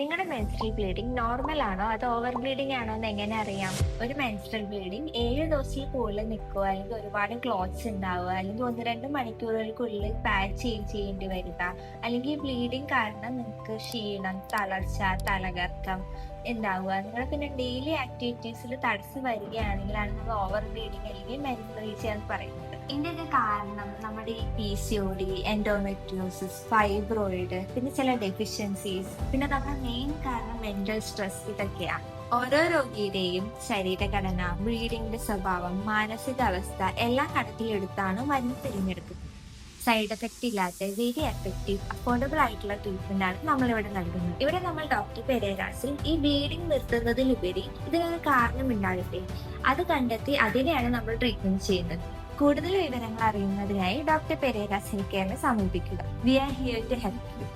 നിങ്ങളുടെ menstrual bleeding normal ആണോ അതോ ഓവർ ബ്ലീഡിംഗ് ആണോ എന്ന് എങ്ങനെ അറിയാം? ഒരു മെൻസ്ട്രൽ ബ്ലീഡിംഗ് 7 ദിവസത്തിൽ കൂടുതൽ നിൽക്കുക, അല്ലെങ്കിൽ ഒരുപാട് ക്ലോട്ട്സ് ഉണ്ടാവുക, അല്ലെങ്കിൽ 1-2 മണിക്കൂറുകൾക്കുള്ളിൽ പാഡ് ചേഞ്ച് ചെയ്യേണ്ടി വരിക, അല്ലെങ്കിൽ ബ്ലീഡിംഗ് കാരണം നിങ്ങൾക്ക് ക്ഷീണം, തളർച്ച, തലകറക്കം ഉണ്ടാവുക, നിങ്ങൾ പിന്നെ ഡെയിലി ആക്ടിവിറ്റീസിൽ തടസ്സം വരികയാണെങ്കിലാണ് നമ്മൾ ഓവർ ബ്ലീഡിംഗ് അല്ലെങ്കിൽ മെൻസ്ട്രേച്ചി എന്ന് പറയുന്നത്. ഇതിന്റെയൊക്കെ കാരണം നമ്മുടെ ഈ PCOD, എൻഡോമെട്രിയോസിസ്, ഫൈബ്രോയിഡ്, പിന്നെ ചില ഡെഫിഷ്യൻസീസ്, പിന്നെ നമ്മുടെ മെയിൻ കാരണം മെന്റൽ സ്ട്രെസ്, ഇതൊക്കെയാണ്. ഓരോ രോഗിയുടെയും ശരീരഘടന, ബ്ലീഡിങ്ങിന്റെ സ്വഭാവം, മാനസികാവസ്ഥ എല്ലാം കണക്കിലെടുത്താണ് മരുന്ന് തിരഞ്ഞെടുക്കുന്നത്. സൈഡ് എഫക്റ്റ് ഇല്ലാത്ത വെരി എഫക്റ്റീവ് അഫോർഡബിൾ ആയിട്ടുള്ള ട്രീറ്റ്മെന്റ് ആണ് നമ്മളിവിടെ നൽകുന്നത്. ഇവിടെ നമ്മൾ ഡോക്ടർ പെരേരാസിൽ ഈ ബ്ലീഡിംഗ് നിർത്തുന്നതിലുപരി ഇതിനൊരു കാരണം ഉണ്ടാകട്ടെ അത് കണ്ടെത്തി അതിനെയാണ് നമ്മൾ ട്രീറ്റ്മെന്റ് ചെയ്യുന്നത്. കൂടുതൽ വിവരങ്ങൾ അറിയുന്നതിനായി ഡോക്ടർ പെരേരാസ് ഹെൽത്ത് കെയറിനെ സമീപിക്കുക. We are here to help U.